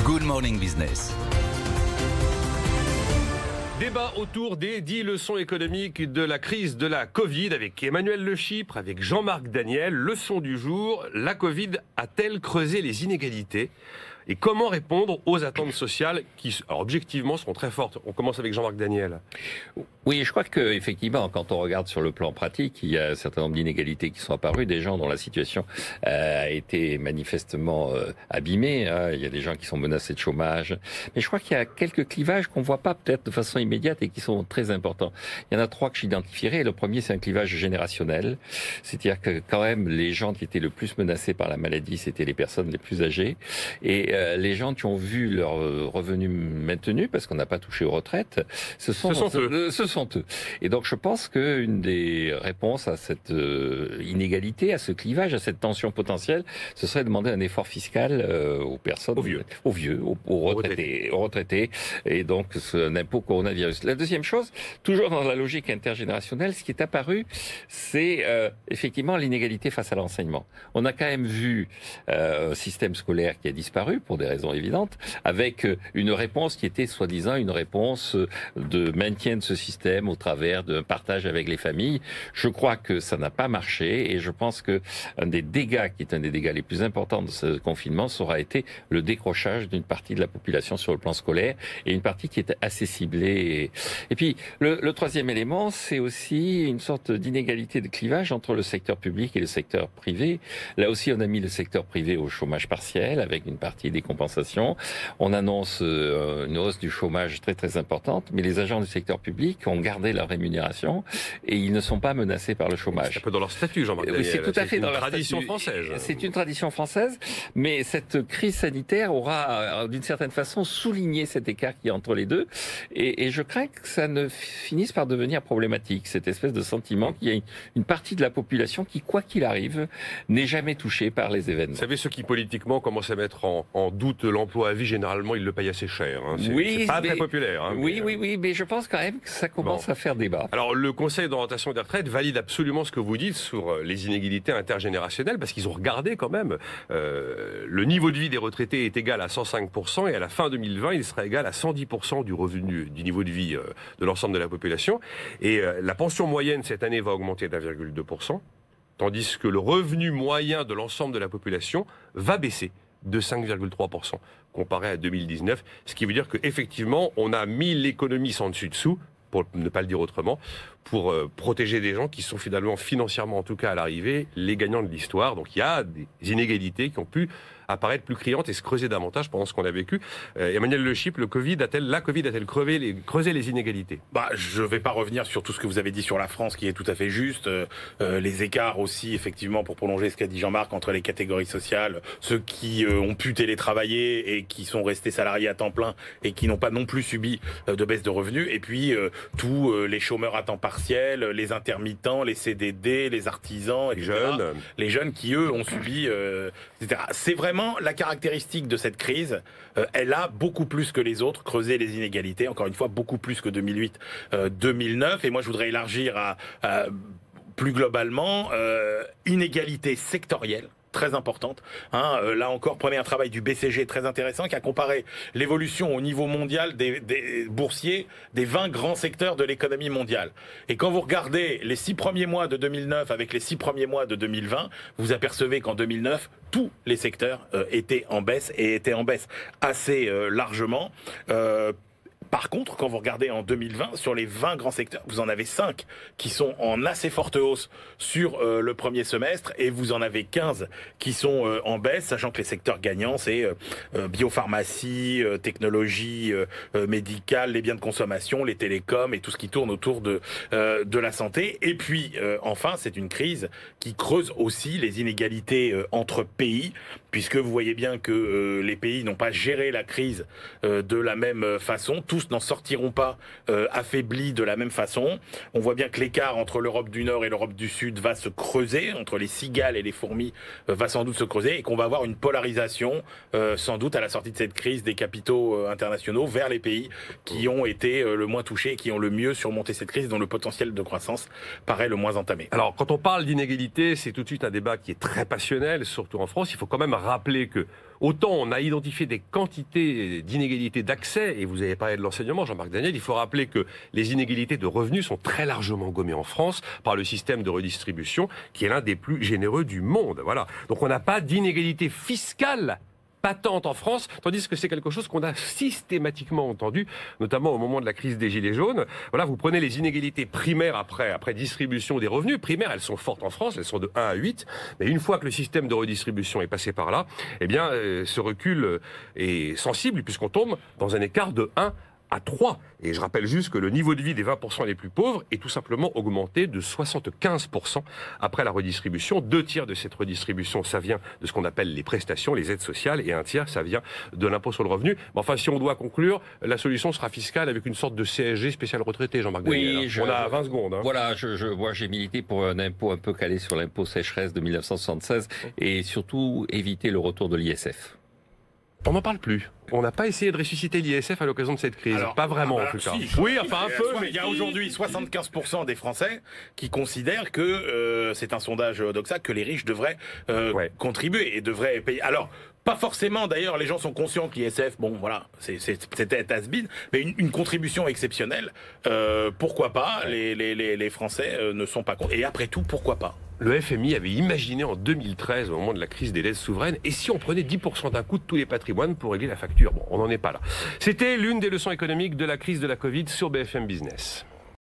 Good Morning Business. Débat autour des 10 leçons économiques de la crise de la Covid avec Emmanuel Le Chypre, avec Jean-Marc Daniel. Leçon du jour, la Covid a-t-elle creusé les inégalités ? Et comment répondre aux attentes sociales qui, alors, objectivement, seront très fortes. On commence avec Jean-Marc Daniel. Oui, je crois qu'effectivement, quand on regarde sur le plan pratique, il y a un certain nombre d'inégalités qui sont apparues, des gens dont la situation a été manifestement abîmée. Il y a des gens qui sont menacés de chômage. Mais je crois qu'il y a quelques clivages qu'on ne voit pas peut-être de façon immédiate et qui sont très importants. Il y en a 3 que j'identifierai. Le premier, c'est un clivage générationnel. C'est-à-dire que quand même, les gens qui étaient le plus menacés par la maladie, c'était les personnes les plus âgées. Et les gens qui ont vu leurs revenus maintenus, parce qu'on n'a pas touché aux retraites, ce sont eux. Et donc je pense qu'une des réponses à cette inégalité, à ce clivage, à cette tension potentielle, ce serait de demander un effort fiscal aux personnes, aux vieux, aux retraités, et donc un impôt coronavirus. La deuxième chose, toujours dans la logique intergénérationnelle, ce qui est apparu, c'est effectivement l'inégalité face à l'enseignement. On a quand même vu un système scolaire qui a disparu, pour des raisons évidentes, avec une réponse qui était soi-disant une réponse de maintien de ce système au travers d'un partage avec les familles. Je crois que ça n'a pas marché et je pense que un des dégâts, qui est un des dégâts les plus importants de ce confinement, ça aura été le décrochage d'une partie de la population sur le plan scolaire et une partie qui était assez ciblée. Et puis, le troisième élément, c'est aussi une sorte d'inégalité de clivage entre le secteur public et le secteur privé. Là aussi, on a mis le secteur privé au chômage partiel avec une partie des compensations. On annonce une hausse du chômage très très importante, mais les agents du secteur public ont gardé leur rémunération et ils ne sont pas menacés par le chômage. C'est un peu dans leur statut, Jean-Marc Daniel. Oui, c'est tout à fait dans leur tradition française. C'est une tradition française, mais cette crise sanitaire aura d'une certaine façon souligné cet écart qui est entre les deux et je crains que ça ne finisse par devenir problématique, cette espèce de sentiment qu'il y a une partie de la population qui, quoi qu'il arrive, n'est jamais touchée par les événements. Vous savez, ceux qui politiquement commencent à mettre en doute l'emploi à vie, généralement, ils le payent assez cher. C'est pas très populaire. Oui, mais je pense quand même que ça commence à faire débat. Alors, le Conseil d'orientation des retraites valide absolument ce que vous dites sur les inégalités intergénérationnelles, parce qu'ils ont regardé quand même. Le niveau de vie des retraités est égal à 105%, et à la fin 2020, il sera égal à 110% du revenu, du niveau de vie de l'ensemble de la population. Et la pension moyenne, cette année, va augmenter d'1,2%, tandis que le revenu moyen de l'ensemble de la population va baisser de 5,3% comparé à 2019, ce qui veut dire qu'effectivement, on a mis l'économie sans dessus-dessous, pour ne pas le dire autrement, pour protéger des gens qui sont financièrement, en tout cas à l'arrivée, les gagnants de l'histoire. Donc il y a des inégalités qui ont pu apparaître plus criantes et se creuser davantage pendant ce qu'on a vécu. Emmanuel Le Chypre, la Covid a-t-elle creusé les inégalités ? Je ne vais pas revenir sur tout ce que vous avez dit sur la France, qui est tout à fait juste. Les écarts aussi, effectivement, pour prolonger ce qu'a dit Jean-Marc, entre les catégories sociales, ceux qui ont pu télétravailler et qui sont restés salariés à temps plein et qui n'ont pas non plus subi de baisse de revenus, et puis tous les chômeurs à temps partiel, les intermittents, les CDD, les artisans, etc. Les jeunes qui, eux, ont subi, etc. C'est vraiment la caractéristique de cette crise. Elle a beaucoup plus que les autres creusé les inégalités, encore une fois beaucoup plus que 2008-2009, et moi je voudrais élargir à plus globalement inégalité sectorielle très importante. Là encore, prenez un travail du BCG très intéressant qui a comparé l'évolution au niveau mondial des boursiers des 20 grands secteurs de l'économie mondiale. Et quand vous regardez les 6 premiers mois de 2009 avec les 6 premiers mois de 2020, vous apercevez qu'en 2009, tous les secteurs étaient en baisse et étaient en baisse assez largement. Par contre, quand vous regardez en 2020, sur les 20 grands secteurs, vous en avez 5 qui sont en assez forte hausse sur le premier semestre et vous en avez 15 qui sont en baisse, sachant que les secteurs gagnants, c'est biopharmacie, technologie médicale, les biens de consommation, les télécoms et tout ce qui tourne autour de la santé. Et puis, enfin, c'est une crise qui creuse aussi les inégalités entre pays, puisque vous voyez bien que les pays n'ont pas géré la crise de la même façon. Tous n'en sortiront pas affaiblis de la même façon. On voit bien que l'écart entre l'Europe du Nord et l'Europe du Sud va se creuser, entre les cigales et les fourmis va sans doute se creuser, et qu'on va avoir une polarisation, sans doute à la sortie de cette crise, des capitaux internationaux vers les pays qui ont été le moins touchés et qui ont le mieux surmonté cette crise, dont le potentiel de croissance paraît le moins entamé. Alors, quand on parle d'inégalité, c'est tout de suite un débat qui est très passionnel, surtout en France. Il faut quand même rappeler que autant on a identifié des quantités d'inégalités d'accès, et vous avez parlé de l'enseignement, Jean-Marc Daniel, il faut rappeler que les inégalités de revenus sont très largement gommées en France par le système de redistribution, qui est l'un des plus généreux du monde. Voilà. Donc on n'a pas d'inégalité fiscale patente en France, tandis que c'est quelque chose qu'on a systématiquement entendu, notamment au moment de la crise des Gilets jaunes. Voilà, vous prenez les inégalités primaires après distribution des revenus. Primaires, elles sont fortes en France, elles sont de 1 à 8. Mais une fois que le système de redistribution est passé par là, eh bien, ce recul est sensible puisqu'on tombe dans un écart de 1 à 3. Et je rappelle juste que le niveau de vie des 20% les plus pauvres est tout simplement augmenté de 75% après la redistribution. 2 tiers de cette redistribution, ça vient de ce qu'on appelle les prestations, les aides sociales, et 1 tiers, ça vient de l'impôt sur le revenu. Mais enfin, si on doit conclure, la solution sera fiscale avec une sorte de CSG spécial retraité, Jean-Marc Daniel. On a 20 secondes. Voilà, moi j'ai milité pour un impôt un peu calé sur l'impôt sécheresse de 1976 et surtout éviter le retour de l'ISF. On n'en parle plus. On n'a pas essayé de ressusciter l'ISF à l'occasion de cette crise. Alors, pas vraiment, en tout cas. Si, oui, enfin un peu. Mais il y a aujourd'hui 75% des Français qui considèrent que, c'est un sondage Doxa, que les riches devraient contribuer et devraient payer. Alors, pas forcément, d'ailleurs, les gens sont conscients que l'ISF, bon, voilà, c'était has-been, mais une contribution exceptionnelle, pourquoi pas, les Français ne sont pas contre. Et après tout, pourquoi pas? Le FMI avait imaginé en 2013, au moment de la crise des dettes souveraines, et si on prenait 10% d'un coup de tous les patrimoines pour régler la facture? Bon, on n'en est pas là. C'était l'une des leçons économiques de la crise de la Covid sur BFM Business.